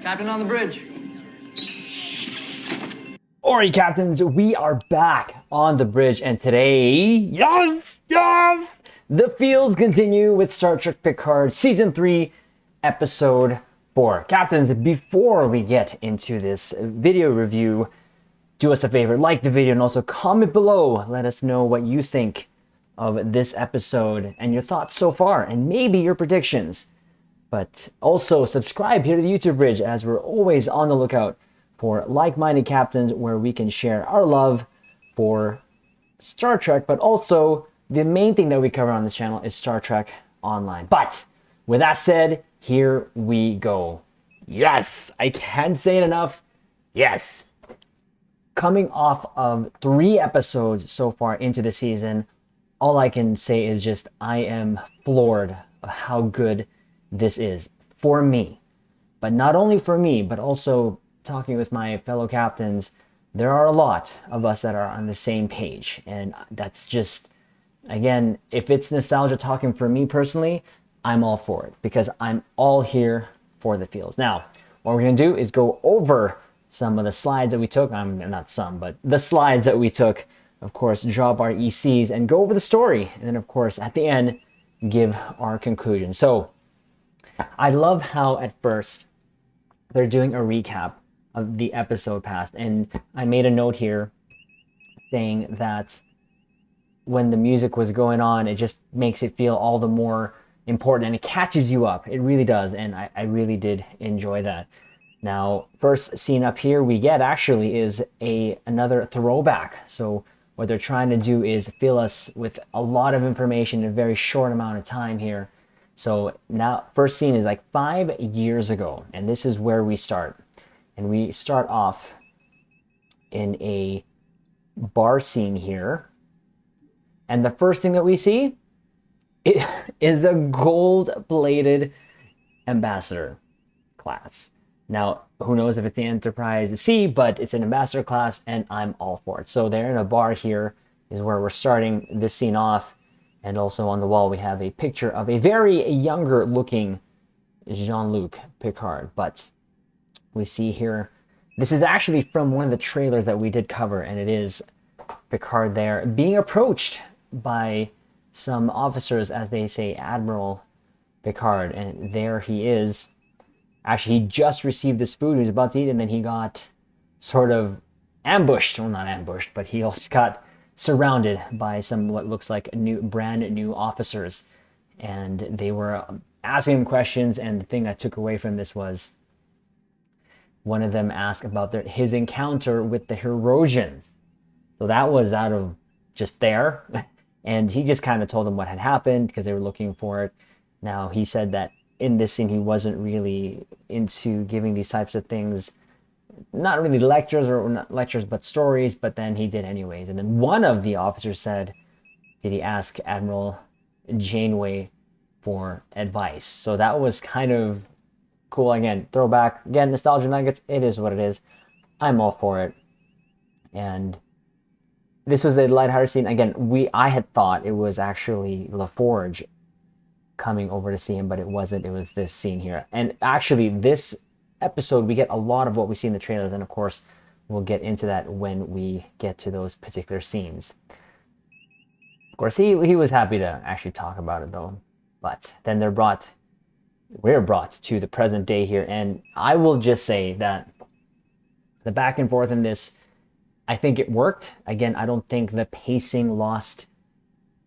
Captain on the bridge. Alright, Captains, we are back on the bridge, and today, yes, the FEELZ continue with Star Trek Picard Season 3, Episode 4. Captains, before we get into this video review, do us a favor, like the video, and also comment below. Let us know what you think of this episode and your thoughts so far, and maybe your predictions. But also subscribe here to the YouTube Bridge, as we're always on the lookout for like-minded captains where we can share our love for Star Trek, but also the main thing that we cover on this channel is Star Trek Online. But with that said, here we go. Yes, I can't say it enough. Yes. Coming off of 3 episodes so far into the season, all I can say is just I am floored of how good this is for me. But not only for me, but also talking with my fellow captains, there are a lot of us that are on the same page. And that's just, again, if it's nostalgia talking for me personally, I'm all for it, because I'm all here for the FEELZ. Now, what we're going to do is go over some of the slides that we took. Not some, but the slides that we took, of course, drop our ECs and go over the story. And then, of course, at the end, give our conclusion. So I love how at first they're doing a recap of the episode past, and I made a note here saying that when the music was going on, it just makes it feel all the more important, and it catches you up. It really does, and I really did enjoy that. Now, first scene up here we get actually is another throwback. So what they're trying to do is fill us with a lot of information in a very short amount of time here. So now, first scene is like 5 years ago, and this is where we start. And we start off in a bar scene here. And the first thing that we see is the gold-plated ambassador class. Now, who knows if it's the Enterprise C, but it's an ambassador class, and I'm all for it. So they're in a bar here is where we're starting this scene off. And also on the wall, we have a picture of a very younger-looking Jean-Luc Picard. But we see here, this is actually from one of the trailers that we did cover, and it is Picard there being approached by some officers, as they say, Admiral Picard, and there he is. Actually, he just received this food he was about to eat, and then he got sort of ambushed. Well, not ambushed, but he also got surrounded by some what looks like brand new officers, and they were asking him questions. And the thing I took away from this was one of them asked about his encounter with the Herosians. So that was out of just there. And he just kind of told them what had happened because they were looking for it. Now, he said that in this scene, he wasn't really into giving these types of things, not really lectures, or not lectures, but stories, but then he did anyways. And then one of the officers said, did he ask Admiral Janeway for advice? So that was kind of cool. Again, throwback, again, nostalgia nuggets. It is what it is. I'm all for it. And this was a lighthearted scene. Again, I had thought it was actually LaForge coming over to see him, but it wasn't. It was this scene here. And actually, this episode, we get a lot of what we see in the trailers, and of course, we'll get into that when we get to those particular scenes. Of course, he was happy to actually talk about it, though. But then we're brought to the present day here, and I will just say that the back and forth in this, I think it worked. Again, I don't think the pacing lost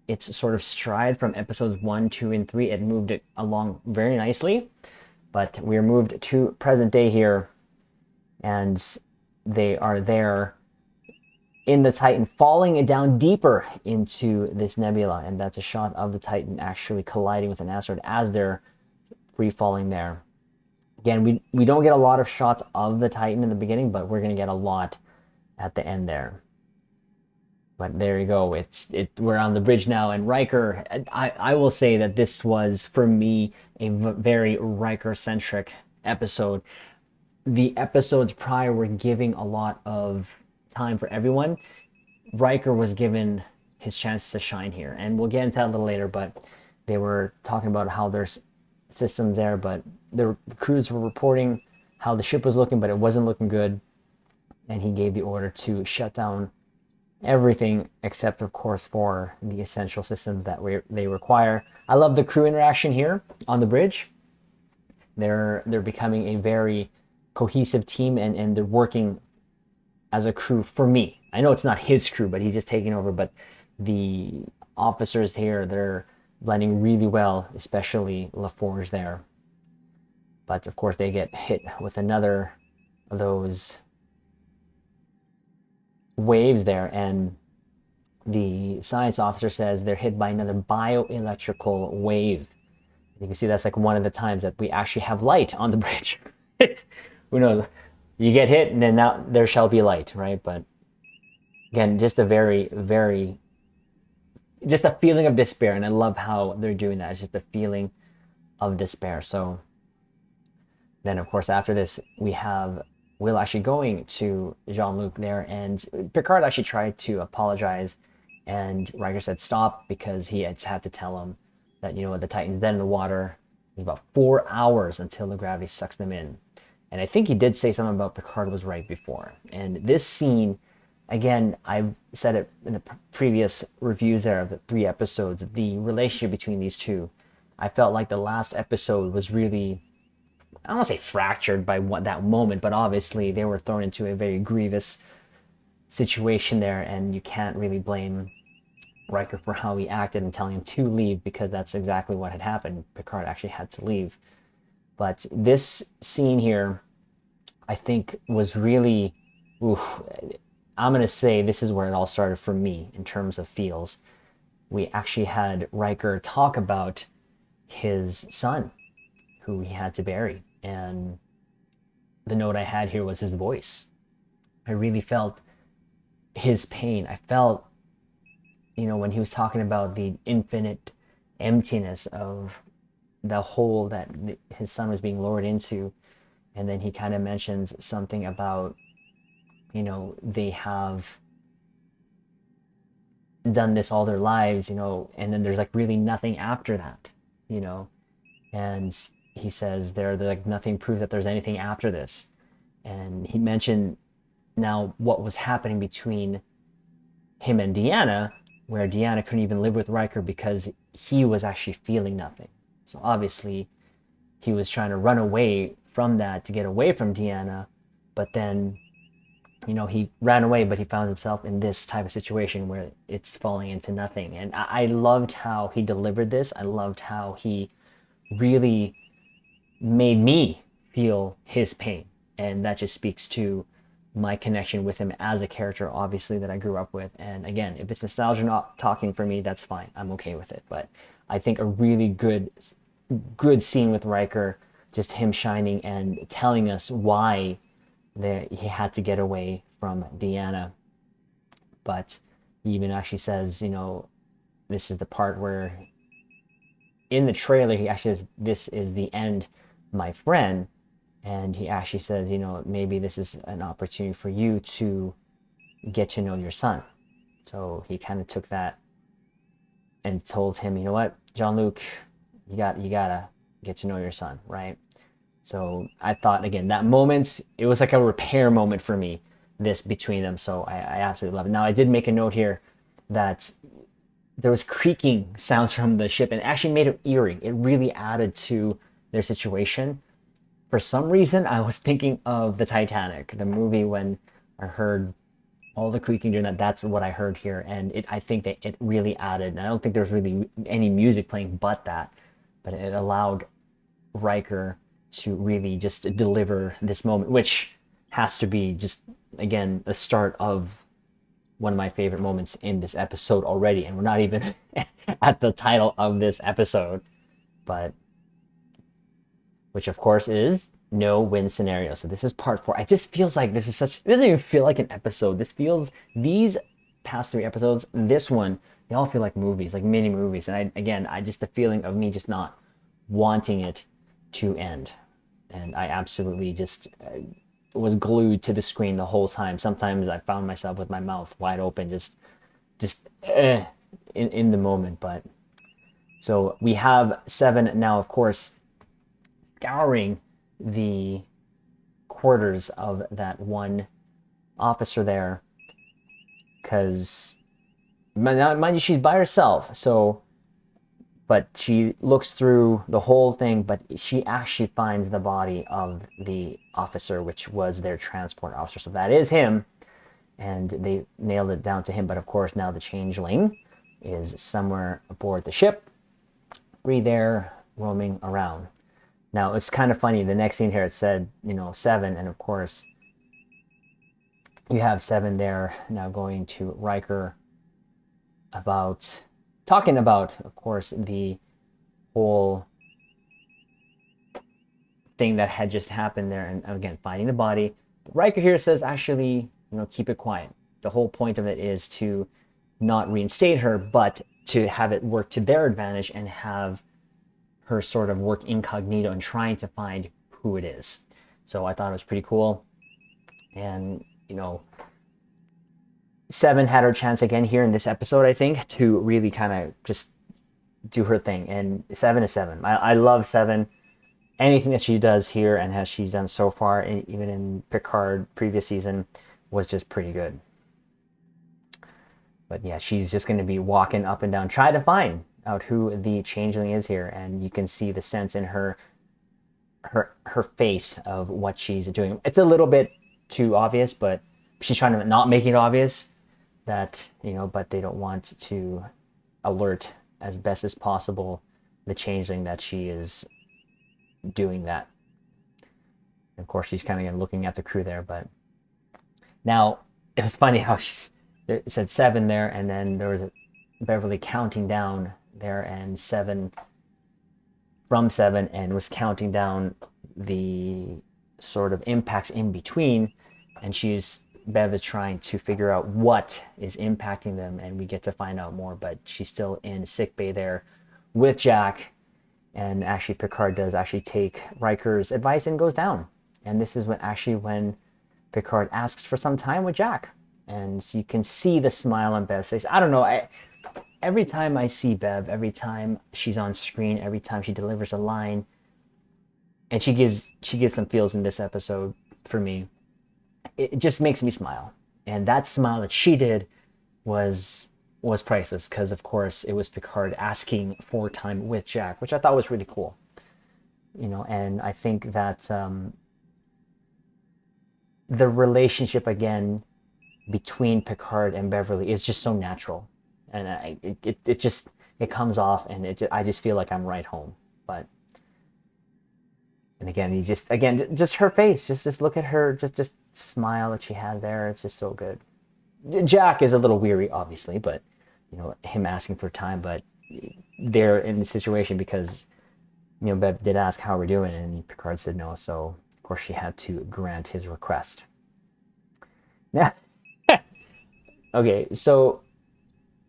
its sort of stride from episodes 1, 2, and 3. It moved it along very nicely, but we're moved to present day here, and they are there in the Titan, falling down deeper into this nebula, and that's a shot of the Titan actually colliding with an asteroid as they're free falling there. Again, we don't get a lot of shots of the Titan in the beginning, but we're going to get a lot at the end there. But there you go. We're on the bridge now, and Riker, I will say that this was, for me, a very Riker-centric episode. The episodes prior were giving a lot of time for everyone. Riker was given his chance to shine here, and we'll get into that a little later, but they were talking about how there's systems there, but the crews were reporting how the ship was looking, but it wasn't looking good. And he gave the order to shut down everything except, of course, for the essential systems that they require. I love the crew interaction here on the bridge. They're becoming a very cohesive team, and they're working as a crew for me. I know it's not his crew, but he's just taking over. But the officers here, they're blending really well, especially LaForge there. But of course, they get hit with another of those waves there, and the science officer says they're hit by another bioelectrical wave. You can see that's like one of the times that we actually have light on the bridge. Who knows? You get hit, and then now there shall be light, right? But again, just a very, very, just a feeling of despair, and I love how they're doing that. It's just a feeling of despair. So then, of course, after this, we have Will actually going to Jean-Luc there, and Picard actually tried to apologize, and Riker said stop, because he had to tell him that, you know what, the Titan's dead in the water. It's about 4 hours until the gravity sucks them in. And I think he did say something about Picard was right before. And this scene, again, I've said it in the previous reviews there of the 3 episodes, the relationship between these two. I felt like the last episode was really, I don't want to say fractured by that moment, but obviously they were thrown into a very grievous situation there, and you can't really blame Riker for how he acted and telling him to leave, because that's exactly what had happened. Picard actually had to leave. But this scene here, I think, was really, I'm going to say this is where it all started for me in terms of FEELZ. We actually had Riker talk about his son, who he had to bury. And the note I had here was his voice. I really felt his pain. I felt, you know, when he was talking about the infinite emptiness of the hole that his son was being lowered into. And then he kind of mentions something about, you know, they have done this all their lives, you know, and then there's like really nothing after that, you know. And he says there's like nothing proves that there's anything after this. And he mentioned now what was happening between him and Deanna, where Deanna couldn't even live with Riker because he was actually feeling nothing. So obviously he was trying to run away from that to get away from Deanna, but then, you know, he ran away, but he found himself in this type of situation where it's falling into nothing. And I loved how he delivered this. I loved how he really made me feel his pain. And that just speaks to my connection with him as a character, obviously, that I grew up with. And again, if it's nostalgia not talking for me, that's fine. I'm okay with it. But I think a really good scene with Riker, just him shining and telling us why he had to get away from Deanna. But he even actually says, you know, this is the part where in the trailer he actually says, this is the end, my friend. And he actually says, you know, maybe this is an opportunity for you to get to know your son. So he kind of took that and told him, you know what, Jean-Luc, you gotta get to know your son, right? So I thought, again, that moment, it was like a repair moment for me, this between them. So I absolutely love it. Now, I did make a note here that there was creaking sounds from the ship, and it actually made it eerie. It really added to their situation. For some reason, I was thinking of the Titanic, the movie, when I heard all the creaking during that. That's what I heard here, and I think that it really added. And I don't think there's really any music playing but that, but it allowed Riker to really just deliver this moment, which has to be just, again, the start of one of my favorite moments in this episode already, and we're not even at the title of this episode, but which of course is no win scenario. So this is part 4. It just feels like this is it doesn't even feel like an episode. These past 3 episodes, this one, they all feel like movies, like mini movies. And I just the feeling of me just not wanting it to end. And I absolutely just was glued to the screen the whole time. Sometimes I found myself with my mouth wide open, just in the moment. But so we have 7 now, of course, scouring the quarters of that one officer there, because mind you, she's by herself. So, but she looks through the whole thing, but she actually finds the body of the officer, which was their transport officer. So that is him, and they nailed it down to him. But of course, now the changeling is somewhere aboard the ship, free there, roaming around. Now, it's kind of funny. The next scene here, it said, 7, and of course, you have 7 there now going to Riker talking about, of course, the whole thing that had just happened there, and again, finding the body. Riker here says, actually, keep it quiet. The whole point of it is to not reinstate her, but to have it work to their advantage and have her sort of work incognito and trying to find who it is. So I thought it was pretty cool. And, 7 had her chance again here in this episode, I think, to really kind of just do her thing. And 7 is 7. I love 7. Anything that she does here and has she's done so far, even in Picard previous season, was just pretty good. But yeah, she's just going to be walking up and down, try to find out who the changeling is here, and you can see the sense in her face of what she's doing. It's a little bit too obvious, but she's trying to not make it obvious that, but they don't want to alert as best as possible the changeling that she is doing that. And of course, she's kind of looking at the crew there, but now it was funny how it said 7 there, and then there was Beverly counting down there, and 7 from 7, and was counting down the sort of impacts in between, and Bev is trying to figure out what is impacting them, and we get to find out more, but she's still in sickbay there with Jack, and actually Picard does actually take Riker's advice and goes down, and this is when Picard asks for some time with Jack, and so you can see the smile on Bev's face. I don't know, every time I see Bev, every time she's on screen, every time she delivers a line, and she gives some feels in this episode for me, it just makes me smile. And that smile that she did was priceless, because of course it was Picard asking for time with Jack, which I thought was really cool. And I think that the relationship again between Picard and Beverly is just so natural. And it comes off, and I just feel like I'm right home. But, and again, just her face, just look at her, just smile that she had there. It's just so good. Jack is a little weary, obviously, but him asking for time, but they're in the situation because Bev did ask how we're doing, and Picard said no, so of course she had to grant his request. Now, okay, so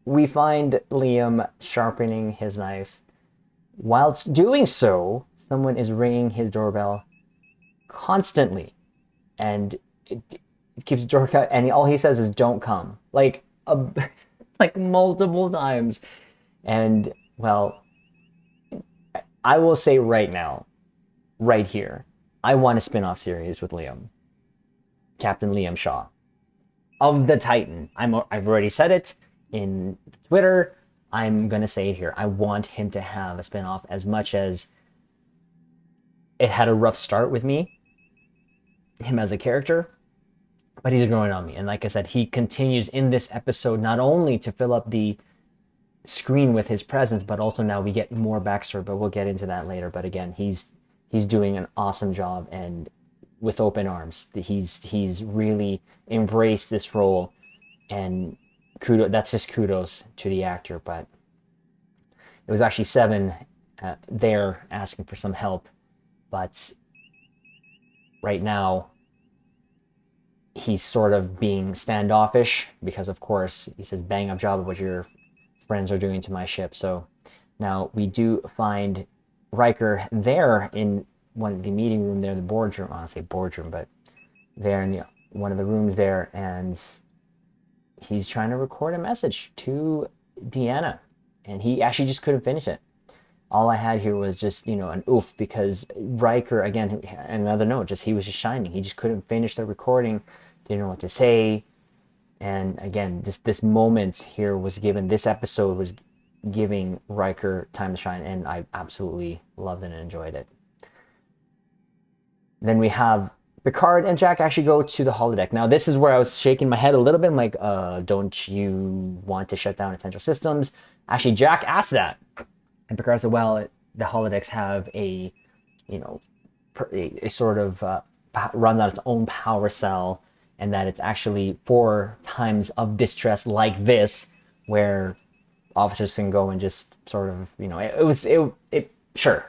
we find Liam sharpening his knife. Whilst doing so, someone is ringing his doorbell constantly, and it keeps door cut, and all he says is "Don't come," like multiple times. And well, I will say right now, right here, I want a spin-off series with Liam, Captain Liam Shaw of the Titan. I've already said it in Twitter. I'm gonna say it here. I want him to have a spin-off, as much as it had a rough start with me, him as a character, but he's growing on me. And like I said, he continues in this episode not only to fill up the screen with his presence, but also now we get more backstory, but we'll get into that later. But again, he's doing an awesome job, and with open arms. He's really embraced this role, and that's just kudos to the actor. But it was actually 7 there asking for some help, but right now he's sort of being standoffish, because of course he says, "Bang up job of what your friends are doing to my ship." So now we do find Riker there in one of the meeting room there, the boardroom. I don't say boardroom, but there in one of the rooms there, and he's trying to record a message to Deanna, and he actually just couldn't finish it. All I had here was just, an oof, because Riker, again, another note, he was just shining. He just couldn't finish the recording, didn't know what to say. And again, this moment here was given, this episode was giving Riker time to shine, and I absolutely loved it and enjoyed it. Then we have Picard and Jack actually go to the holodeck. Now, this is where I was shaking my head a little bit. I'm like, don't you want to shut down essential systems? Actually, Jack asked that. And Picard said, well, the holodecks have a sort of runs on its own power cell, and that it's actually for times of distress like this, where officers can go and just sort of, sure.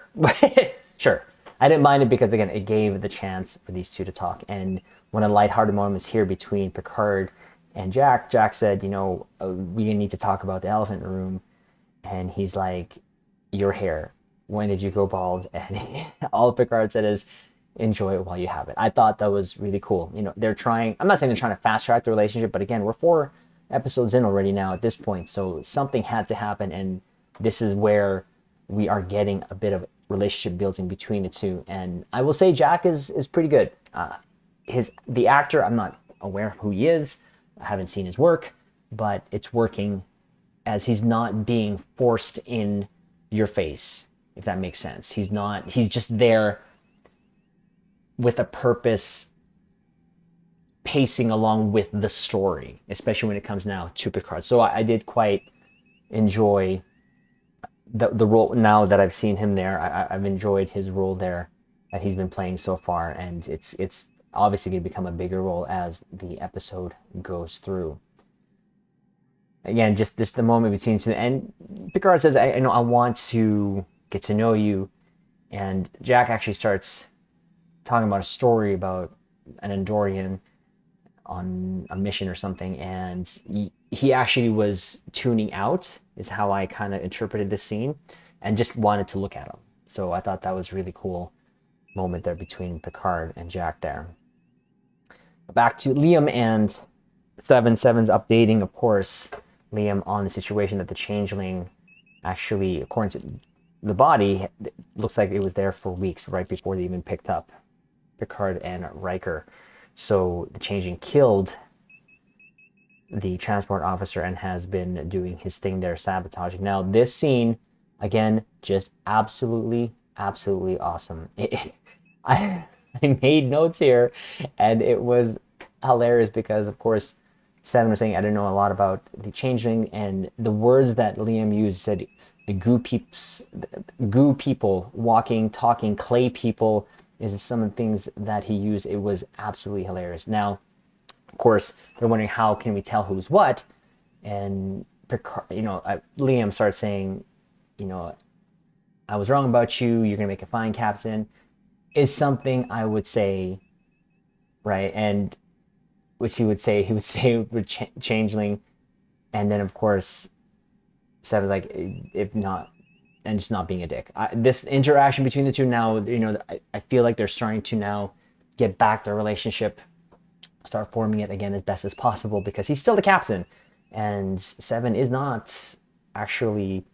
Sure. I didn't mind it because, again, it gave the chance for these two to talk. And one of the lighthearted moments here between Picard and Jack said, we need to talk about the elephant in the room. And he's like, your hair, when did you go bald? And all Picard said is, enjoy it while you have it. I thought that was really cool. They're trying, I'm not saying they're trying to fast track the relationship, but again, we're 4 episodes in already now at this point. So something had to happen. And this is where we are getting a bit of relationship building between the two. And I will say Jack is pretty good. The actor, I'm not aware of who he is. I haven't seen his work, but it's working, as he's not being forced in your face, if that makes sense. He's just there with a purpose, pacing along with the story, especially when it comes now to Picard. So I did quite enjoy the role. Now that I've seen him there, I've enjoyed his role there that he's been playing so far, and it's obviously going to become a bigger role as the episode goes through. Again, just the moment between two, and Picard says, I want to get to know you, and Jack actually starts talking about a story about an Andorian on a mission or something, and he actually was tuning out, is how I kind of interpreted this scene, and just wanted to look at him. So I thought that was a really cool moment there between Picard and Jack there. Back to Liam and Seven's updating, of course, Liam on the situation that the changeling actually, according to the body, looks like it was there for weeks right before they even picked up Picard and Riker. So the changeling killed the transport officer and has been doing his thing there, sabotaging. Now, this scene, again, just absolutely awesome. I made notes here, and it was hilarious because, of course, Seven was saying, I don't know a lot about the changeling, and the words that Liam used said, the goo people, walking, talking, clay people, is some of the things that he used. It was absolutely hilarious. Now, of course, they're wondering, how can we tell who's what? And Picard, Liam starts saying, I was wrong about you. You're gonna make a fine captain. Is something I would say, right? And which he would say with changeling, and then of course, Seven's like, if not, and just not being a dick. This interaction between the two now, I feel like they're starting to now get back their relationship, start forming it again as best as possible, because he's still the captain, and Seven is not actually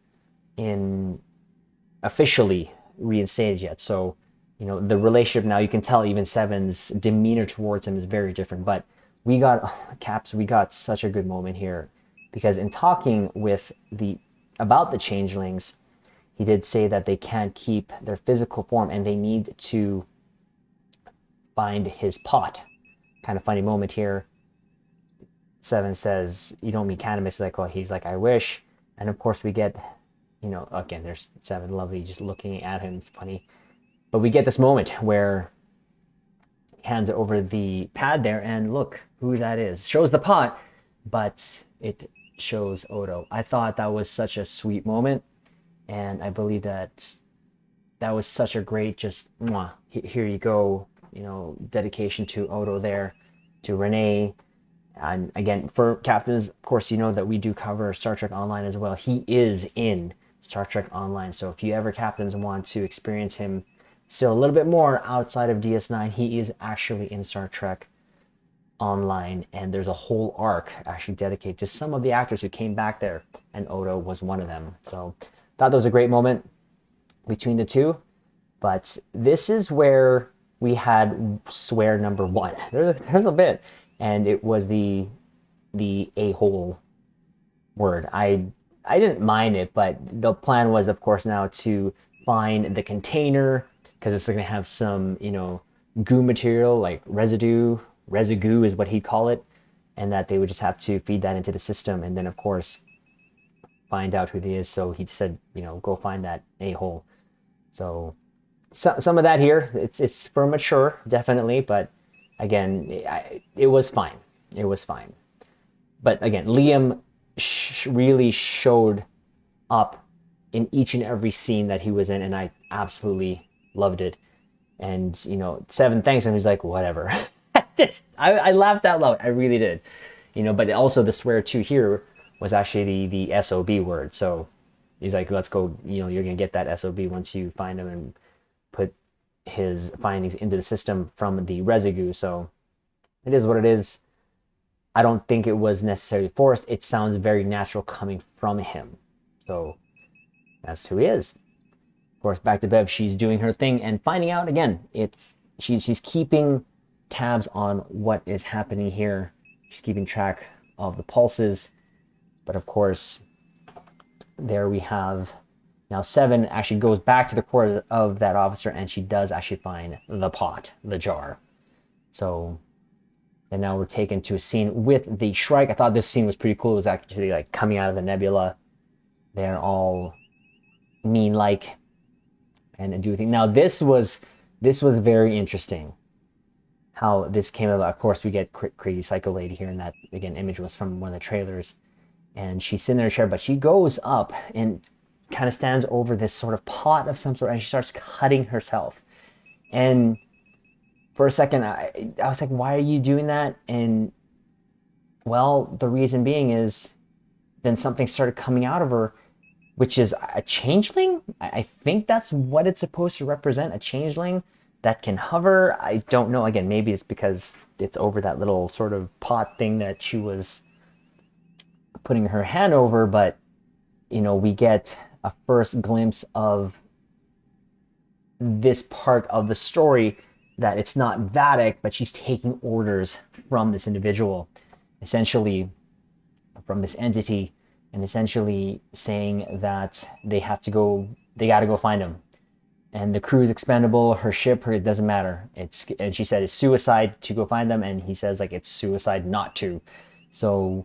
officially reinstated yet. So, the relationship now, you can tell even Seven's demeanor towards him is very different. But we got such a good moment here, because in talking with about the changelings, he did say that they can't keep their physical form and they need to find his pot. Kind of funny moment here. Seven says, you don't mean cannabis. He's like, I wish. And of course we get, again, there's Seven lovely just looking at him. It's funny. But we get this moment where he hands over the pad there, and look who that is. Shows the pot, but it shows Odo. I thought that was such a sweet moment, and I believe that was such a great here you go, dedication to Odo there, to Renee. And again, for captains, of course, that we do cover Star Trek Online as well. He is in Star Trek Online, so if you ever captains want to experience him still a little bit more outside of DS9, he is actually in Star Trek Online, and there's a whole arc actually dedicated to some of the actors who came back there, and Odo was one of them. So thought that was a great moment. between the two. But this is where we had swear number one. There's a bit, and it was the a-hole word. I didn't mind it, but the plan was, of course, now to find the container because it's going to have some, goo material like residue is what he'd call it, and that they would just have to feed that into the system, and then of course find out who he is. So he said, go find that a-hole. So some of that here, it's for mature, definitely, but again, it was fine. It was fine. But again, Liam really showed up in each and every scene that he was in, and I absolutely loved it. And Seven thanks him. He's like, whatever. I laughed out loud. I really did. But also the swear to here was actually the SOB word. So he's like, let's go. You're gonna get that SOB once you find him and put his findings into the system from the residue. So it is what it is. I don't think it was necessarily forced. It sounds very natural coming from him. So that's who he is. Of course, back to Bev, she's doing her thing and finding out again. She's keeping tabs on what is happening here. She's keeping track of the pulses. But of course, there we have now Seven actually goes back to the quarters of that officer, and she does actually find the pot, the jar. So, and now we're taken to a scene with the Shrike. I thought this scene was pretty cool. It was actually like coming out of the nebula. They're all mean-like and do things. Now this was very interesting. How this came about. Of course, we get Crazy Psycho Lady here, and that again image was from one of the trailers. And she's sitting in her chair, but she goes up and kind of stands over this sort of pot of some sort, and she starts cutting herself. And for a second, I was like, why are you doing that? And well, the reason being is then something started coming out of her, which is a changeling. I think that's what it's supposed to represent, a changeling that can hover. I don't know. Again, maybe it's because it's over that little sort of pot thing that she was putting her hand over, but we get a first glimpse of this part of the story, that it's not Vatic, but she's taking orders from this individual, essentially from this entity, and essentially saying that they got to go find him. And the crew is expendable, her ship, it doesn't matter. And she said it's suicide to go find them, and he says like it's suicide not to. So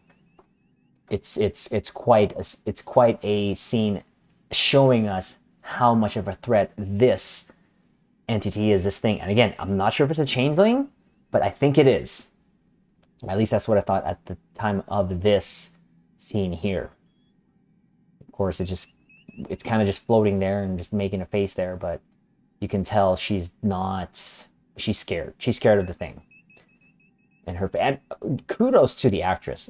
it's quite a scene showing us how much of a threat this entity is, this thing. And again, I'm not sure if it's a changeling, but I think it is. At least that's what I thought at the time of this scene here. Of course, it's kind of just floating there and just making a face there, but you can tell she's scared. She's scared of the thing. And kudos to the actress.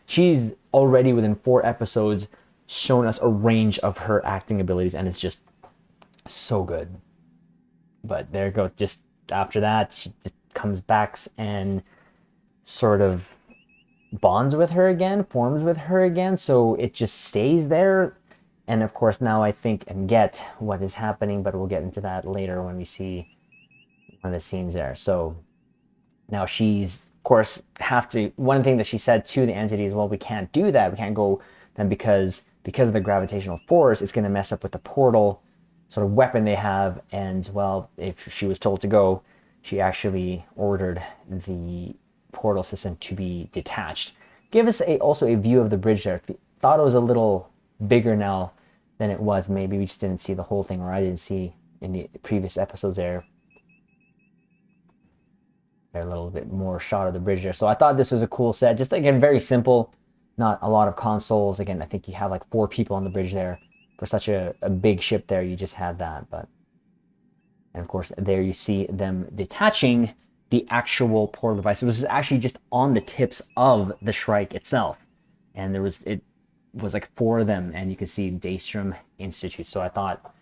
She's already within 4 episodes shown us a range of her acting abilities, and it's just so good. But there you go. Just after that, she just comes back and sort of bonds with her again, forms with her again, so it just stays there. And of course, now I think and get what is happening, but we'll get into that later when we see one of the scenes there. So now she's, of course, one thing that she said to the entity is, well, we can't do that. We can't go then because of the gravitational force, it's going to mess up with the portal sort of weapon they have. And well, if she was told to go, she actually ordered the portal system to be detached. Give us also a view of the bridge there. Thought it was a little bigger now than it was. Maybe we just didn't see the whole thing, or I didn't see in the previous episodes there. A little bit more shot of the bridge there. So I thought this was a cool set. Just again, very simple, not a lot of consoles. Again, I think you have like 4 people on the bridge there. For such a big ship there, you just had that. And of course, there you see them detaching the actual portal device. So this is actually just on the tips of the Shrike itself. And it was like 4 of them, and you can see Daystrom Institute. So I thought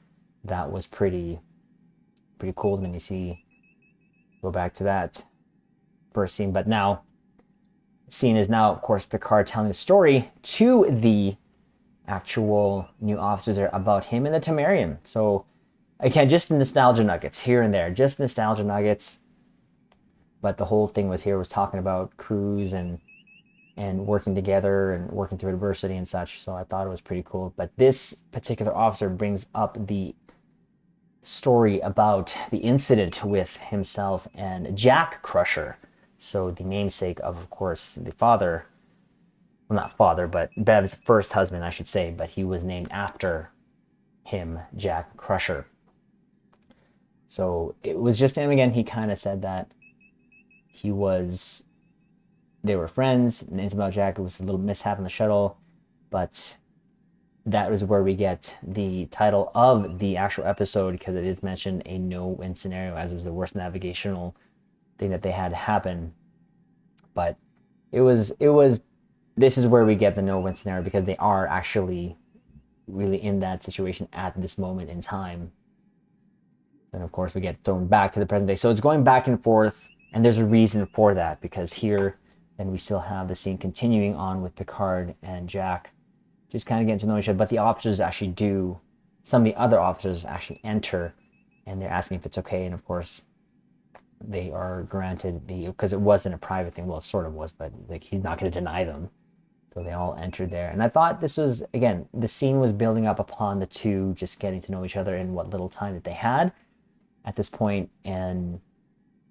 that was pretty cool. And then you see, go back to that first scene. But now, scene is now, of course, Picard telling the story to the actual new officers there about him and the Temerian. So again, just nostalgia nuggets here and there, just nostalgia nuggets. But the whole thing was here was talking about crews and working together and working through adversity and such. So I thought it was pretty cool. But this particular officer brings up the story about the incident with himself and Jack Crusher. So the namesake of course, the father, well, not father, but Bev's first husband, I should say, but he was named after him, Jack Crusher. So it was just him again. He kind of said that they were friends, and it's about Jack. It was a little mishap in the shuttle, but that was where we get the title of the actual episode, because it is mentioned a no-win scenario, as it was the worst navigational thing that they had happen. But this is where we get the no-win scenario, because they are actually really in that situation at this moment in time. And of course we get thrown back to the present day. So it's going back and forth, and there's a reason for that, because here then we still have the scene continuing on with Picard and Jack just kind of getting to know each other. But the officers actually some of the other officers actually enter, and they're asking if it's okay. And of course they are granted because it wasn't a private thing. Well, it sort of was, but like he's not going to deny them. So they all entered there. And I thought this was, again, the scene was building up upon the two just getting to know each other in what little time that they had at this point. And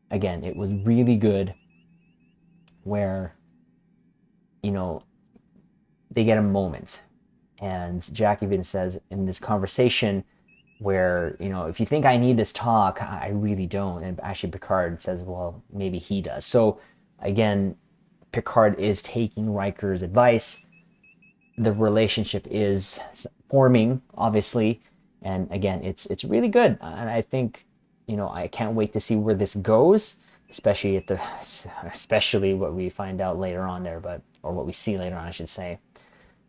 again, it was really good, where, they get a moment. And Jack even says in this conversation where, if you think I need this talk, I really don't. And actually Picard says, well, maybe he does. So again, Picard is taking Riker's advice. The relationship is forming, obviously. And again, it's really good. And I think, I can't wait to see where this goes, especially what we find out later on there, or what we see later on, I should say.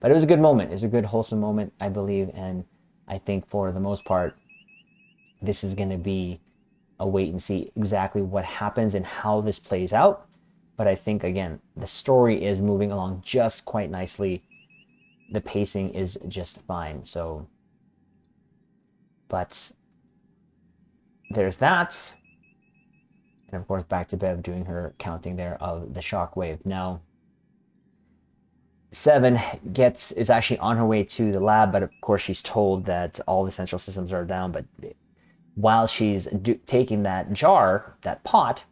But it was a good moment. It was a good, wholesome moment, I believe. And I think for the most part, this is going to be a wait and see exactly what happens and how this plays out. But I think, again, the story is moving along just quite nicely. The pacing is just fine. So, but there's that. And of course, back to Bev doing her counting there of the shockwave. Now, Seven is actually on her way to the lab, but of course she's told that all the central systems are down. But while she's taking that pot,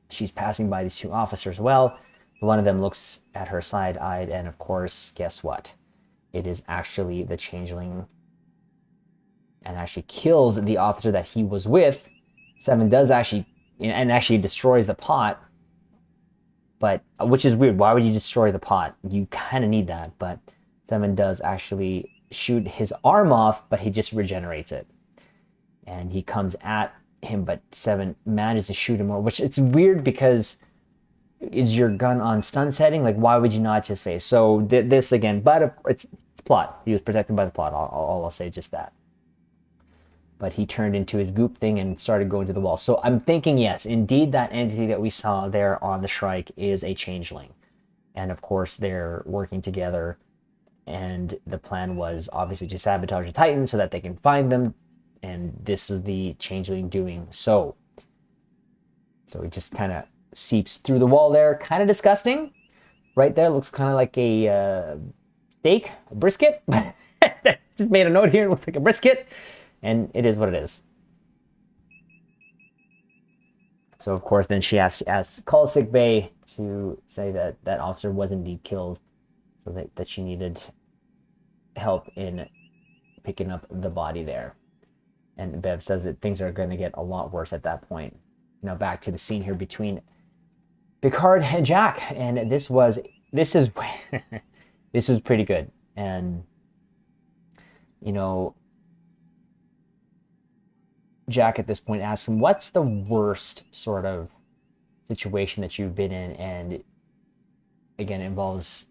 she's passing by these two officers. Well, one of them looks at her side-eyed, and of course, guess what? It is actually the changeling, and actually kills the officer that he was with. Seven does actually destroys the pot, but which is weird. Why would you destroy the pot? You kind of need that, but Seven does actually shoot his arm off, but he just regenerates it, and he comes at him, but Seven manages to shoot him more, which it's weird, because is your gun on stun setting? Like, why would you not just face? So this again, but it's plot. He was protected by the plot. I'll say just that. But he turned into his goop thing and started going to the wall. So I'm thinking, yes, indeed, that entity that we saw there on the Shrike is a changeling. And of course, they're working together. And the plan was obviously to sabotage the Titan so that they can find them. And this is the changeling doing so. So it just kind of seeps through the wall there. Kind of disgusting. Right there looks kind of like a steak, a brisket. Just made a note here. It looks like a brisket. And it is what it is. So, of course, then she called sick bay to say that that officer was indeed killed. So that she needed help in picking up the body there. And Bev says that things are going to get a lot worse at that point. Now back to the scene here between Picard and Jack. And this is this was pretty good. And, Jack at this point asks him, what's the worst sort of situation that you've been in? And again, it involves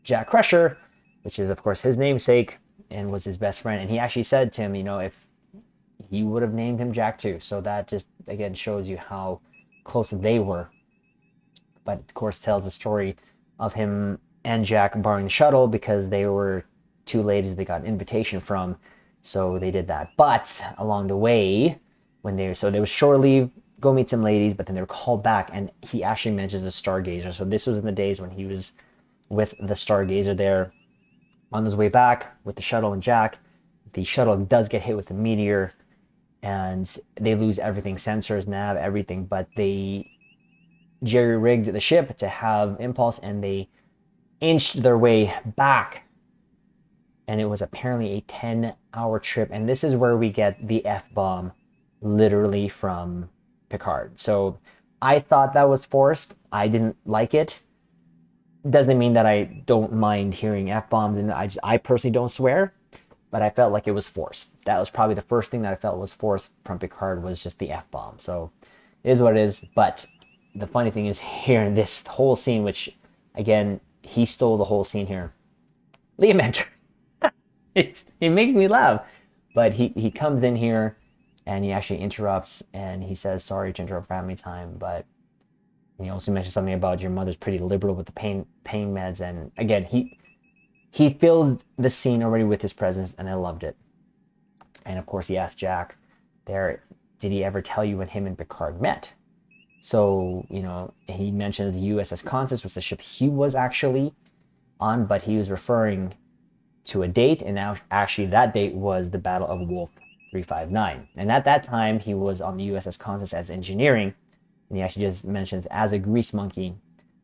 Jack Crusher, which is, of course, his namesake and was his best friend. And he actually said to him, if he would have named him Jack too. So that just, again, shows you how close they were. But, of course, tells the story of him and Jack borrowing the shuttle because they were two ladies they got an invitation from, so they did that. But along the way, they was shore leave, go meet some ladies, but then they were called back, and he actually mentions the Stargazer. So this was in the days when he was with the Stargazer there. On his way back with the shuttle and Jack, the shuttle does get hit with a meteor, and they lose everything, sensors, nav, everything, but they jerry-rigged the ship to have impulse, and they inched their way back, and it was apparently a 10-hour trip. And this is where we get the F-bomb literally from Picard. So I thought that was forced. I didn't like it. Doesn't mean that I don't mind hearing F-bombs, and I personally don't swear, but I felt like it was forced. That was probably the first thing that I felt was forced from Picard, was just the F-bomb. So it is what it is. But the funny thing is, here in this whole scene, which again, he stole the whole scene here. Liam enters. It makes me laugh. But he comes in here and he actually interrupts, and he says, sorry to interrupt family time, but he also mentions something about your mother's pretty liberal with the pain meds. And again, he filled the scene already with his presence, and I loved it. And of course, he asked Jack there, did he ever tell you when him and Picard met? So, he mentions the USS Constance was the ship he was actually on, but he was referring to a date, and now actually that date was the Battle of Wolf 359. And at that time, he was on the USS Constance as engineering, and he actually just mentions as a grease monkey,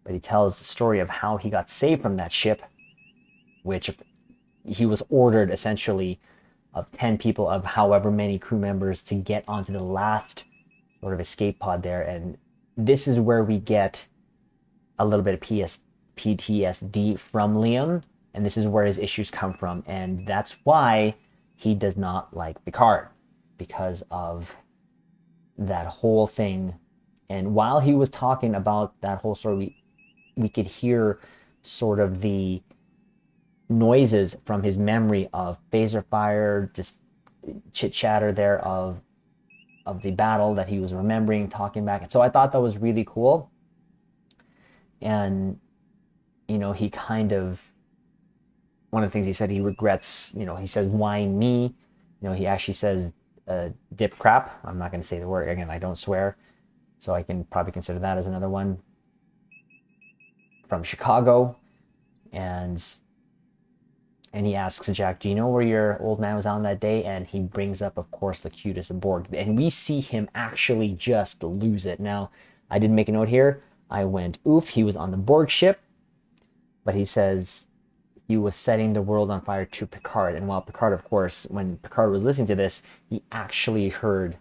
but he tells the story of how he got saved from that ship, which he was ordered essentially of 10 people of however many crew members to get onto the last sort of escape pod there. And this is where we get a little bit of PTSD from Liam, and this is where his issues come from, and that's why he does not like Picard, because of that whole thing. And while he was talking about that whole story, we could hear sort of the noises from his memory of phaser fire, just chit chatter there of the battle that he was remembering, talking back. And so I thought that was really cool. And he kind of, one of the things he said, he regrets, he says, why me? He actually says dip crap. I'm not going to say the word again, I don't swear, so I can probably consider that as another one from Chicago. And he asks Jack, do you know where your old man was on that day? And he brings up, of course, Locutus aboard. And we see him actually just lose it. Now, I did make a note here. I went, oof, he was on the Borg ship. But he says he was setting the world on fire to Picard. And while Picard, of course, when Picard was listening to this, he actually heard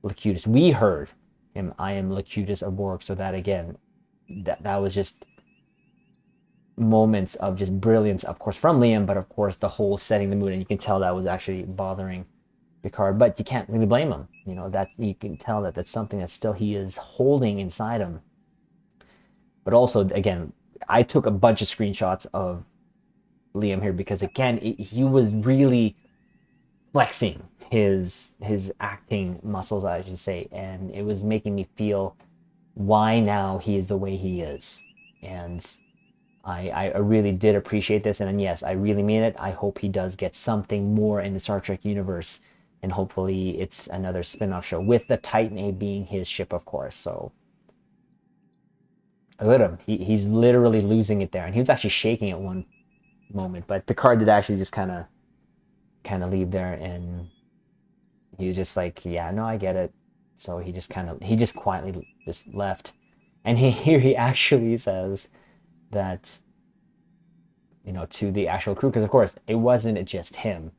Locutus. We heard him, I am Locutus aboard. So that, again, that was just moments of just brilliance, of course, from Liam, but of course the whole setting the mood, and you can tell that was actually bothering Picard, but you can't really blame him. That you can tell that that's something that still he is holding inside him. But also, again, I took a bunch of screenshots of Liam here because, again, he was really flexing his acting muscles, I should say, and it was making me feel why now he is the way he is. And I really did appreciate this, and yes, I really mean it. I hope he does get something more in the Star Trek universe, and hopefully it's another spin-off show, with the Titan A being his ship, of course. So look at him. He's literally losing it there, and he was actually shaking at one moment, but Picard did actually just kind of leave there, and he was just like, yeah, no, I get it. So he just quietly just left. And here he actually says that, to the actual crew, because of course it wasn't just him,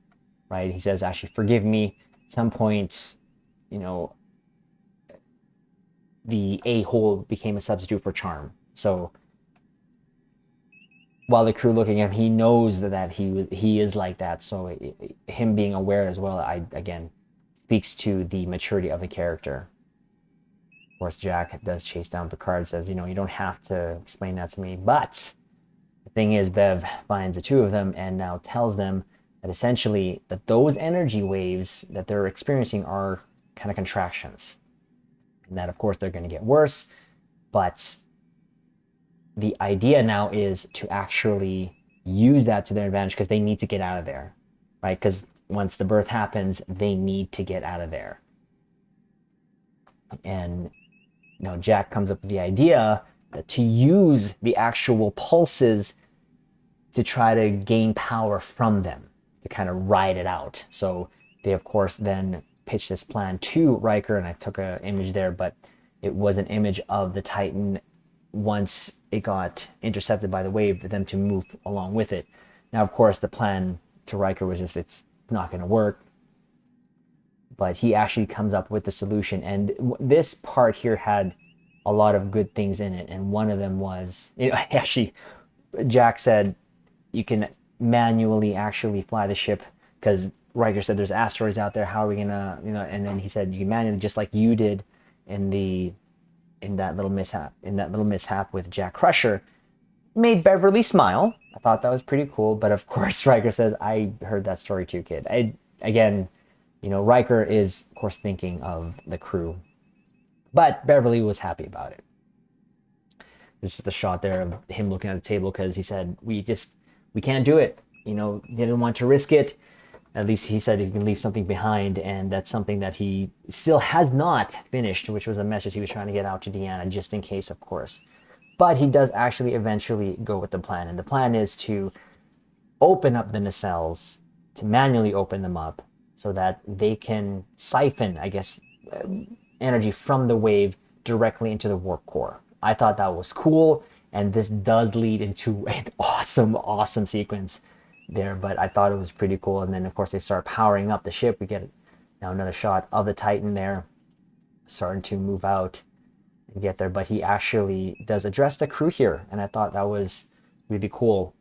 right? He says, actually, forgive me. At some point, the a-hole became a substitute for charm. So while the crew looking at him, he knows that he is like that. So him being aware as well, again, speaks to the maturity of the character. Of course, Jack does chase down Picard, says, you don't have to explain that to me. But the thing is, Bev finds the two of them and now tells them that essentially that those energy waves that they're experiencing are kind of contractions. And that, of course, they're going to get worse. But the idea now is to actually use that to their advantage because they need to get out of there, right? Because once the birth happens, they need to get out of there. And Jack comes up with the idea to use the actual pulses to try to gain power from them, to kind of ride it out. So they, of course, then pitch this plan to Riker, and I took an image there, but it was an image of the Titan once it got intercepted by the wave, for them to move along with it. Now, of course, the plan to Riker was just, it's not going to work. But he actually comes up with the solution. And this part here had a lot of good things in it. And one of them was, actually, Jack said, you can manually actually fly the ship, because Riker said there's asteroids out there. How are we gonna, and then he said you can manually, just like you did in that little mishap with Jack Crusher. Made Beverly smile. I thought that was pretty cool. But of course, Riker says, I heard that story too, kid. Riker is, of course, thinking of the crew. But Beverly was happy about it. This is the shot there of him looking at the table, because he said, we can't do it. Didn't want to risk it. At least he said he can leave something behind, and that's something that he still has not finished, which was a message he was trying to get out to Deanna, just in case, of course. But he does actually eventually go with the plan, and the plan is to open up the nacelles, to manually open them up, so that they can siphon, I guess, energy from the wave directly into the warp core. I thought that was cool, and this does lead into an awesome sequence there, but I thought it was pretty cool. And then, of course, they start powering up the ship. We get now another shot of the Titan there, starting to move out and get there, but he actually does address the crew here, and I thought that was really cool.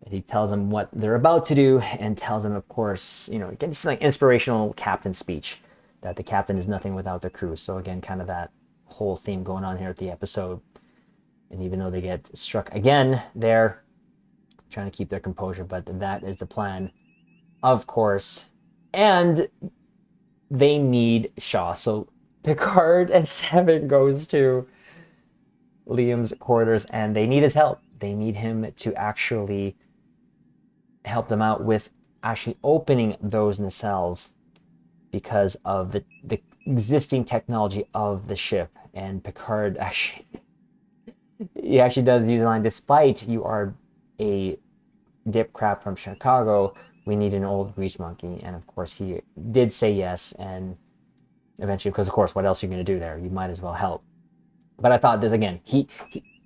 He tells them what they're about to do, and tells them, of course, again, it's like inspirational captain speech, that the captain is nothing without the crew. So again, kind of that whole theme going on here at the episode. And even though they get struck again, they're trying to keep their composure, but that is the plan, of course. And they need Shaw. So Picard and Seven goes to Liam's quarters, and they need his help. They need him to actually help them out with actually opening those nacelles, because of the existing technology of the ship. And Picard actually does use the line, despite you are a dip crab from Chicago, we need an old grease monkey. And of course he did say yes, and eventually, because of course, what else are you going to do there? You might as well help. But I thought this, again,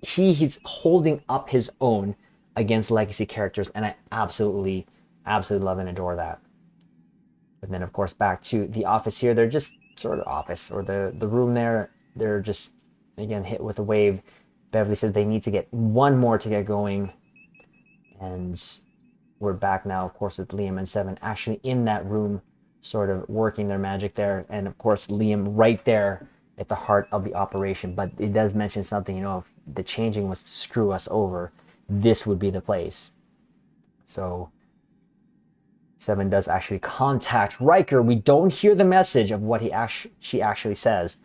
he's holding up his own against legacy characters, and I absolutely love and adore that. And then, of course, back to the office here. They're just sort of office, or the room there. They're just, again, hit with a wave. Beverly says they need to get one more to get going. And we're back now, of course, with Liam and Seven actually in that room, sort of working their magic there. And, of course, Liam right there at the heart of the operation. But it does mention something, if the changing was to screw us over, this would be the place. So Seven does actually contact Riker. We don't hear the message of what she actually says,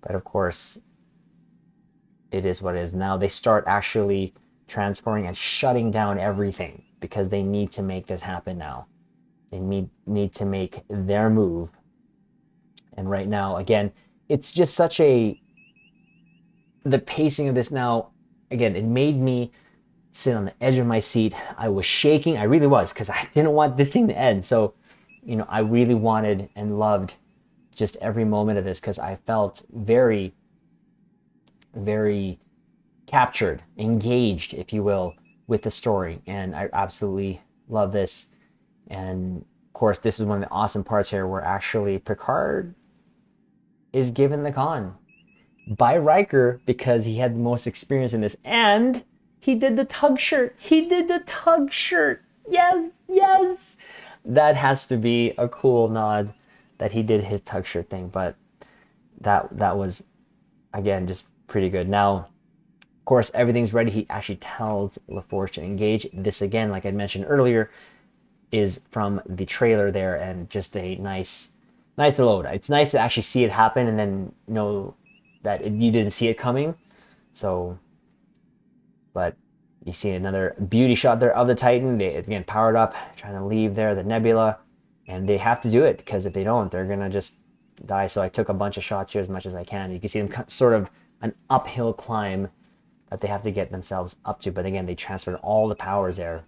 but of course, it is what it is. Now they start actually transferring and shutting down everything, because they need to make this happen now. They need to make their move. And right now, again, it's just the pacing of this now, again, it made me sit on the edge of my seat. I was shaking. I really was, because I didn't want this thing to end. So, I really wanted and loved just every moment of this, because I felt very, very captured, engaged, if you will, with the story. And I absolutely love this. And of course, this is one of the awesome parts here, where actually Picard is given the con by Riker, because he had the most experience in this. And he did the tug shirt. Yes. That has to be a cool nod, that he did his tug shirt thing. But that was, again, just pretty good. Now, of course, everything's ready. He actually tells LaForge to engage. This, again, like I mentioned earlier, is from the trailer there, and just a nice load. It's nice to actually see it happen, and then know that you didn't see it coming. So, but You see another beauty shot there of the Titan. They, again, powered up, trying to leave there the nebula. And they have to do it, because if they don't, they're going to just die. So I took a bunch of shots here as much as I can. You can see them sort of an uphill climb that they have to get themselves up to. But again, they transferred all the powers there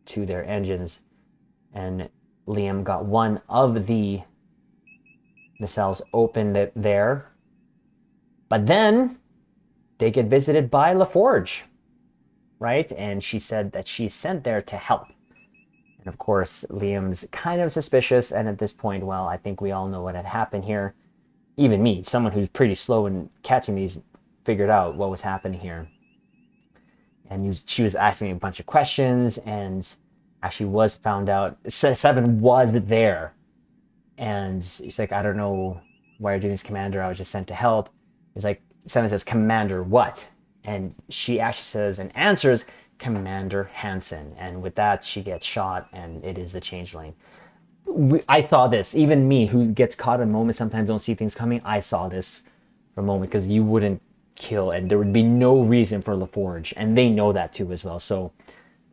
to their engines. And Liam got one of the nacelles opened there. But then they get visited by LaForge, right? And she said that she's sent there to help. And of course, Liam's kind of suspicious. And at this point, well, I think we all know what had happened here. Even me, someone who's pretty slow in catching these, figured out what was happening here. And she was asking a bunch of questions, and actually was found out Seven was there. And he's like, I don't know why you're doing this, Commander. I was just sent to help. He's like, Seven says, Commander what? And she actually says and answers, Commander Hansen. And with that, she gets shot, and it is the Changeling. I saw this. Even me, who gets caught in a moment, sometimes don't see things coming, I saw this for a moment, because you wouldn't kill, and there would be no reason for LaForge, and they know that too as well. So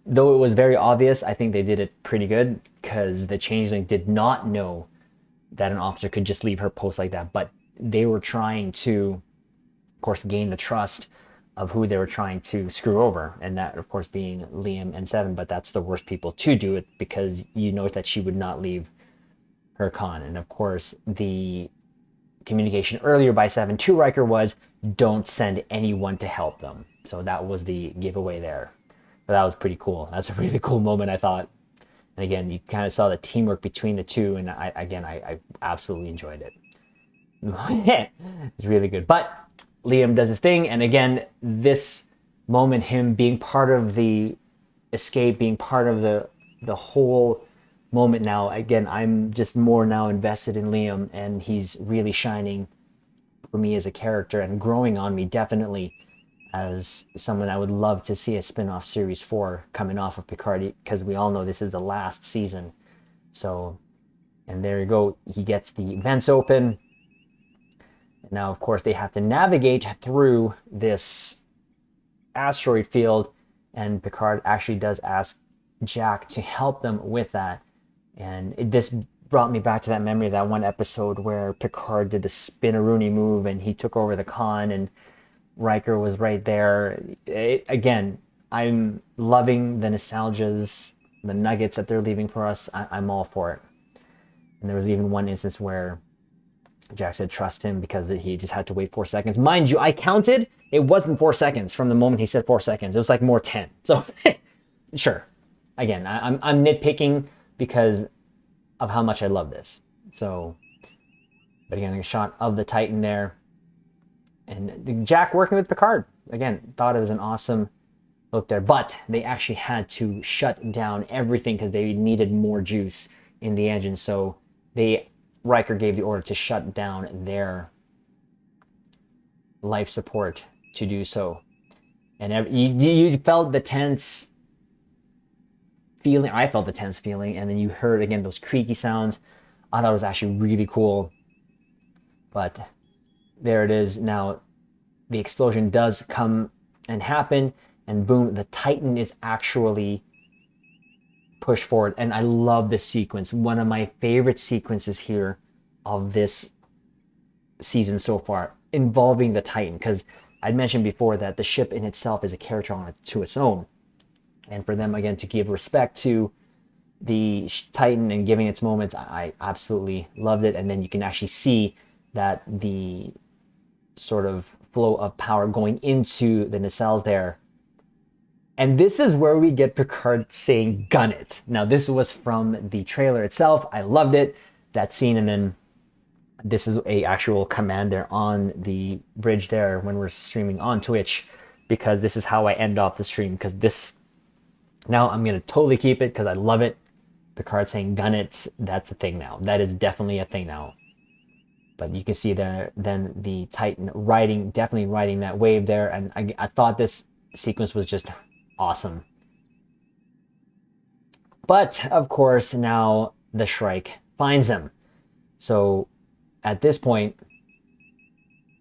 though it was very obvious, I think they did it pretty good, because the Changeling did not know that an officer could just leave her post like that. But they were trying to, of course, gain the trust of who they were trying to screw over, and that, of course, being Liam and Seven. But that's the worst people to do it, because you know that she would not leave her con. And of course, the communication earlier by Seven to Riker was, don't send anyone to help them. So that was the giveaway there. But that was pretty cool. That's a really cool moment, I thought. And again, you kind of saw the teamwork between the two, and I absolutely enjoyed it. It's really good. But Liam does his thing, and again, this moment, him being part of the escape, being part of the whole moment now, again, I'm just more now invested in Liam, and he's really shining for me as a character and growing on me, definitely, as someone I would love to see a spin-off series for, coming off of Picard, because we all know this is the last season. So, and there you go, he gets the vents open. And now, of course, they have to navigate through this asteroid field, and Picard actually does ask Jack to help them with that. And this brought me back to that memory of that one episode where Picard did the spinneroonie move and he took over the con, and Riker was right there. Again, I'm loving the nostalgias, the nuggets that they're leaving for us. I'm all for it. And there was even one instance where Jack said trust him, because he just had to wait 4 seconds. Mind you, I counted. It wasn't 4 seconds from the moment he said 4 seconds. It was like more 10. So, sure. Again, I'm nitpicking because of how much I love this. So, but again, a shot of the Titan there. And Jack working with Picard. Again, thought it was an awesome look there. But they actually had to shut down everything because they needed more juice in the engine. So Riker gave the order to shut down their life support to do so. And you felt the tense feeling. I felt the tense feeling. And then you heard, again, those creaky sounds. I thought it was actually really cool. But there it is. Now, the explosion does come and happen. And boom, the Titan is actually pushed forward. And I love this sequence. One of my favorite sequences here of this season so far, involving the Titan. Because I'd mentioned before that the ship in itself is a character to its own. And for them, again, to give respect to the Titan and giving its moments, I absolutely loved it. And then you can actually see that the sort of flow of power going into the nacelle there. And this is where we get Picard saying, gun it. Now, this was from the trailer itself. I loved it, that scene. And then this is a actual command there on the bridge there when we're streaming on Twitch, because this is how I end off the stream. Because this, now I'm going to totally keep it because I love it. Picard saying, gun it. That's a thing now. That is definitely a thing now. But you can see there, then the Titan definitely riding that wave there. And I thought this sequence was just awesome. But, of course, now the Shrike finds him. So, at this point,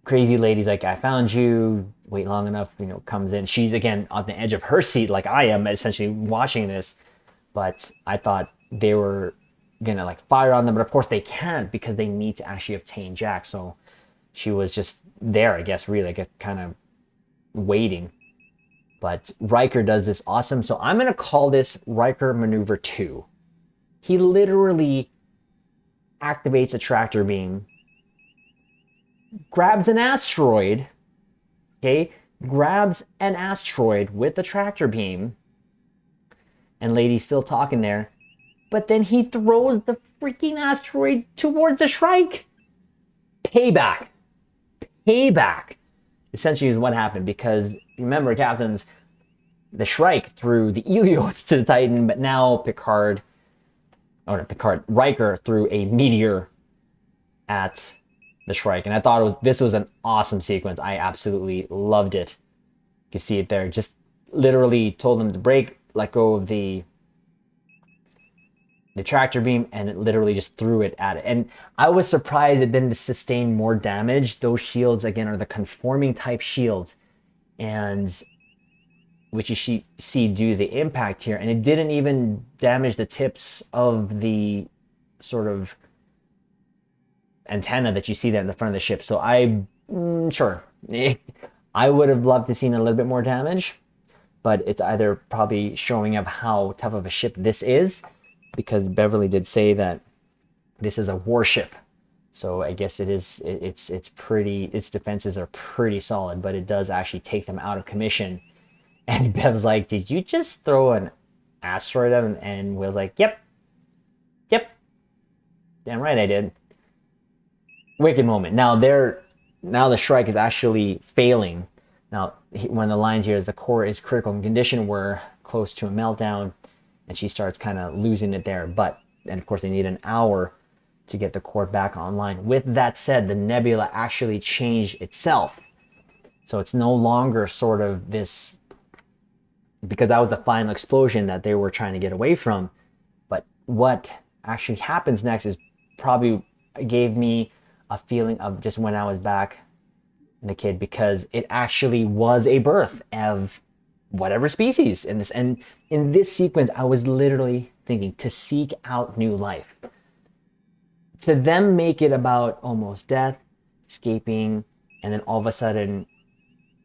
Crazy Lady's like, I found you. wait long enough, comes in. She's again on the edge of her seat like I am, essentially watching this. But I thought they were gonna like fire on them, but of course they can't because they need to actually obtain Jack. So she was just there, I guess, really, like, kind of waiting. But Riker does this awesome. So I'm gonna call this Riker Maneuver 2. He literally activates a tractor beam, grabs an asteroid, okay? Grabs an asteroid with the tractor beam, and lady's still talking there, but then he throws the freaking asteroid towards the Shrike. Payback. Essentially is what happened, because remember, captains, the Shrike threw the Eliotes to the Titan, but now Riker threw a meteor at the Shrike. And I thought this was an awesome sequence. I absolutely loved it. You can see it there. Just literally told them to break, let go of the tractor beam, and it literally just threw it at it. And I was surprised it didn't sustain more damage. Those shields, again, are the conforming type shields, and which you see do the impact here, and it didn't even damage the tips of the sort of antenna that you see there in the front of the ship. So I would have loved to seen a little bit more damage, but it's either probably showing up how tough of a ship this is, because Beverly did say that this is a warship. So I guess its defenses are pretty solid, but it does actually take them out of commission. And Bev's like, did you just throw an asteroid at him? And Will's like, yep. Damn right I did. Wicked moment. Now the Shrike is actually failing. Now, one of the lines here is the core is critical condition. We're close to a meltdown. And she starts kind of losing it there. And of course, they need an hour to get the core back online. With that said, the nebula actually changed itself. So it's no longer sort of this, because that was the final explosion that they were trying to get away from. But what actually happens next is probably gave me a feeling of just when I was back in the kid, because it actually was a birth of whatever species in this. And in this sequence, I was literally thinking, to seek out new life. To them make it about almost death, escaping, and then all of a sudden,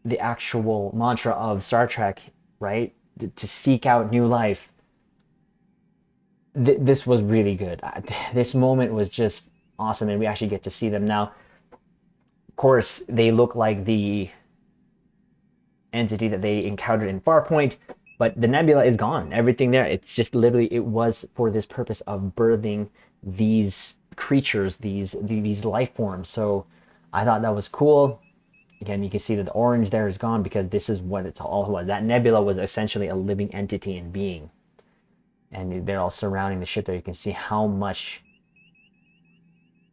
the actual mantra of Star Trek, right? To seek out new life. This was really good. This moment was just awesome, and we actually get to see them now. Of course, they look like the entity that they encountered in Farpoint, but the nebula is gone. Everything there, it's just literally, it was for this purpose of birthing these creatures, these life forms. So I thought that was cool. Again, you can see that the orange there is gone, because this is what it's all was. That nebula was essentially a living entity and being, and they're all surrounding the ship there. You can see how much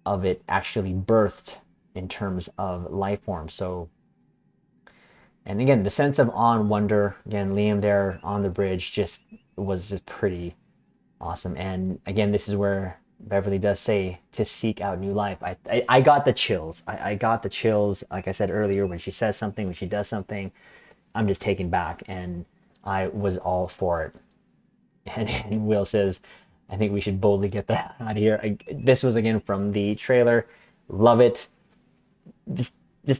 of it actually birthed in terms of life form. So, and again, the sense of awe and wonder, again, Liam there on the bridge was just pretty awesome. And again, this is where Beverly does say to seek out new life. I got the chills. I got the chills, like I said earlier, when she says something, when she does something, I'm just taken back, and I was all for it. And Will says, I think we should boldly get that out of here. This was, again, from the trailer. Love it. Just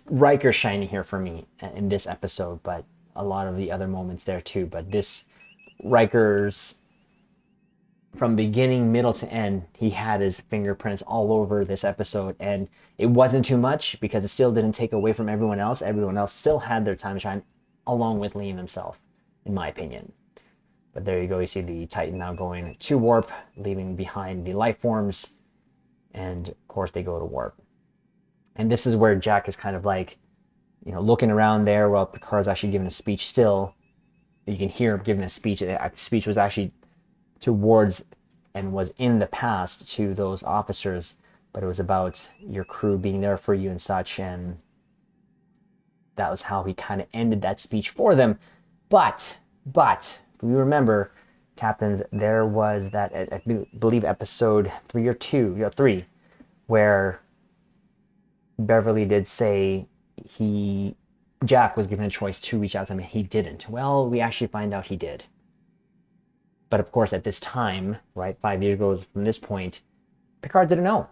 Riker shining here for me in this episode, but a lot of the other moments there too. But this Riker's, from beginning, middle to end, he had his fingerprints all over this episode, and it wasn't too much because it still didn't take away from everyone else. Everyone else still had their time to shine, along with Liam himself, in my opinion. But there you go. You see the Titan now going to warp, leaving behind the life forms, and of course they go to warp. And this is where Jack is kind of like, looking around there while Picard's actually giving a speech still. You can hear him giving a speech. The speech was actually towards and was in the past to those officers, but it was about your crew being there for you and such. And that was how he kind of ended that speech for them. But, if you remember, captains, there was that, I believe, episode 3, where Beverly did say he Jack was given a choice to reach out to him and he didn't. Well, we actually find out he did. But of course, at this time, right, 5 years ago from this point, Picard didn't know.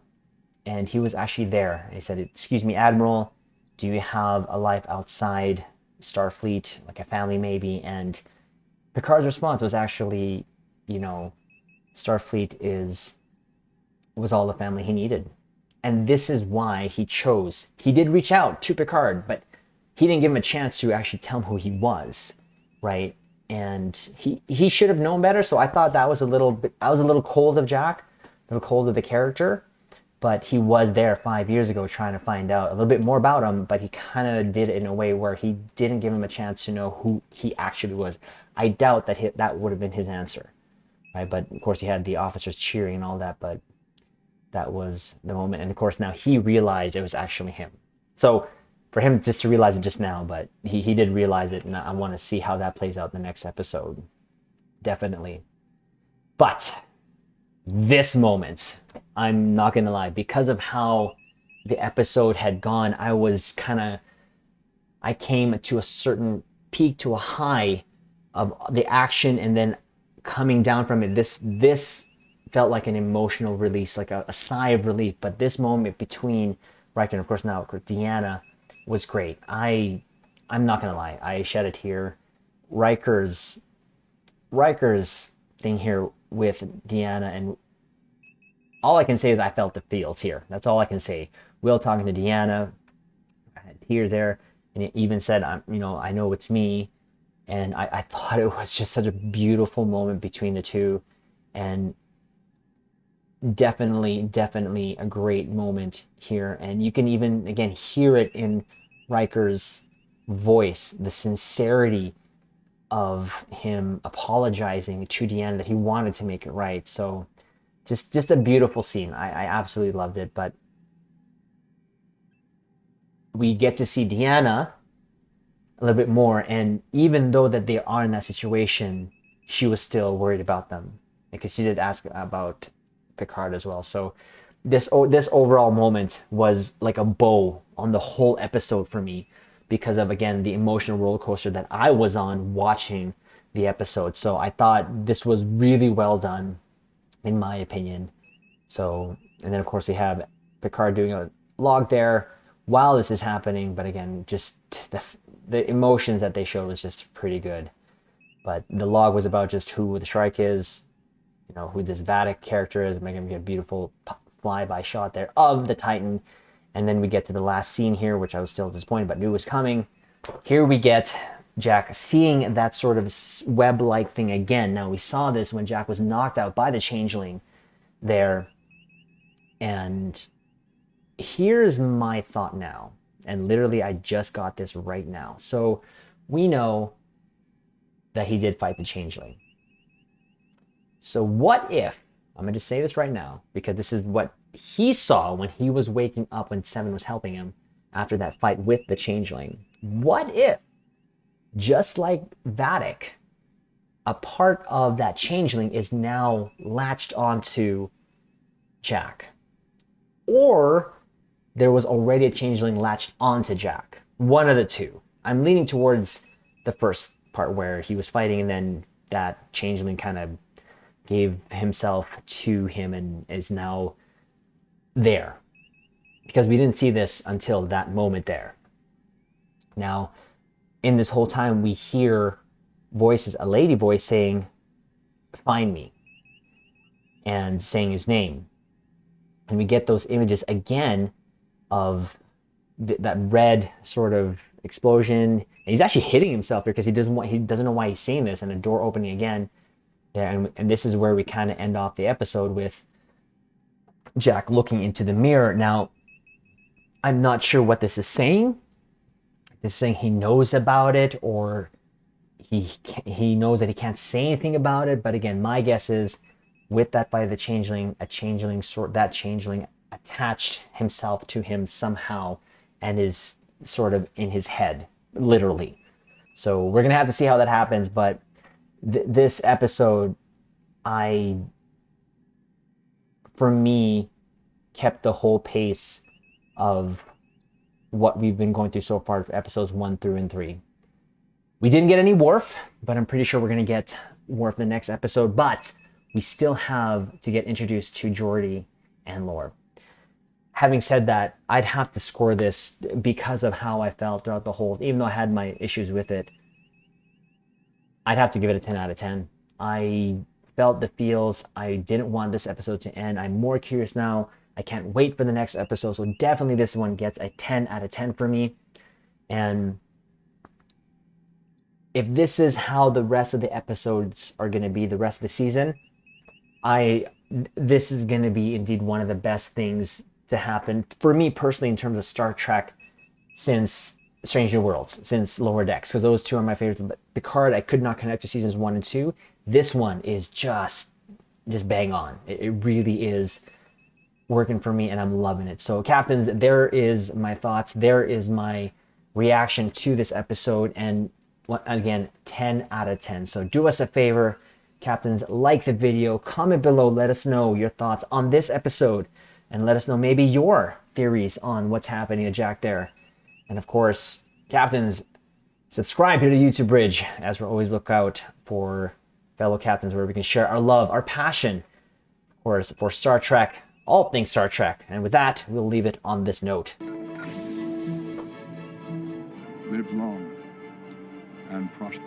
And he was actually there. And he said, "Excuse me, Admiral, do you have a life outside Starfleet, like a family maybe?" And Picard's response was actually, Starfleet was all the family he needed. And this is why he did reach out to Picard, but he didn't give him a chance to actually tell him who he was, right? And he should have known better. So I thought I was a little cold of Jack, a little cold of the character, but he was there 5 years ago trying to find out a little bit more about him, but he kind of did it in a way where he didn't give him a chance to know who he actually was. I doubt that that would have been his answer, right? But of course he had the officers cheering and all that, but that was the moment. And of course now he realized it was actually him. So for him just to realize it just now, but he did realize it, and I want to see how that plays out in the next episode. Definitely. But this moment, I'm not going to lie, because of how the episode had gone, I came to a certain peak, to a high of the action, and then coming down from it, this felt like an emotional release, like a sigh of relief. But this moment between Riker and of course now Deanna was great. I'm not gonna lie, I shed a tear. Riker's thing here with Deanna, and all I can say is I felt the feels here. That's all I can say. Will talking to Deanna, I had tears there, and it even said, I know it's me. And I thought it was just such a beautiful moment between the two, and definitely a great moment here. And you can even again hear it in Riker's voice, the sincerity of him apologizing to Deanna that he wanted to make it right. So just a beautiful scene. I absolutely loved it. But we get to see Deanna a little bit more, and even though that they are in that situation, she was still worried about them, because she did ask about Picard as well. So this overall moment was like a bow on the whole episode for me, because of again the emotional roller coaster that I was on watching the episode. So I thought this was really well done, in my opinion. So, and then of course we have Picard doing a log there while this is happening, but again, just the emotions that they showed was just pretty good. But the log was about just who the Shrike is, who this Vadic character is. I'm going to get a beautiful flyby shot there of the Titan. And then we get to the last scene here, which I was still disappointed but knew was coming. Here we get Jack seeing that sort of web-like thing again. Now we saw this when Jack was knocked out by the Changeling there. And here's my thought now. And literally, I just got this right now. So we know that he did fight the Changeling. So what if, I'm going to just say this right now, because this is what he saw when he was waking up when Seven was helping him after that fight with the Changeling. What if, just like Vadic, a part of that Changeling is now latched onto Jack? Or there was already a Changeling latched onto Jack. One of the two. I'm leaning towards the first part where he was fighting and then that Changeling kind of gave himself to him and is now there. Because we didn't see this until that moment there. Now, in this whole time, we hear voices, a lady voice saying, "Find me," and saying his name. And we get those images again of that red sort of explosion. And he's actually hitting himself because he doesn't know why he's seeing this, and a door opening again there. And this is where we kind of end off the episode with Jack looking into the mirror. Now, I'm not sure what this is saying. This is saying he knows about it, or he knows that he can't say anything about it. But again, my guess is with that fight of the Changeling, that Changeling attached himself to him somehow and is sort of in his head, literally. So we're gonna have to see how that happens. But this episode, for me, kept the whole pace of what we've been going through so far with episodes 1 through and 3. We didn't get any Worf, but I'm pretty sure we're going to get Worf the next episode. But we still have to get introduced to Geordi and Lore. Having said that, I'd have to score this because of how I felt throughout the whole, even though I had my issues with it. I'd have to give it a 10 out of 10. I felt the feels. I didn't want this episode to end. I'm more curious now. I can't wait for the next episode. So definitely this one gets a 10 out of 10 for me. And if this is how the rest of the episodes are going to be the rest of the season, this is going to be indeed one of the best things to happen for me personally in terms of Star Trek since Strange New Worlds, since Lower Decks, because those two are my favorites. But Picard, I could not connect to seasons 1 and 2. This one is just bang on. It really is working for me, and I'm loving it. So, Captains, there is my thoughts. There is my reaction to this episode, and again, 10 out of 10. So do us a favor, Captains, like the video, comment below, let us know your thoughts on this episode, and let us know maybe your theories on what's happening to Jack there. And of course, Captains, subscribe here to YouTube Bridge, as we always look out for fellow Captains where we can share our love, our passion, of course, for Star Trek, all things Star Trek. And with that, we'll leave it on this note. Live long and prosper.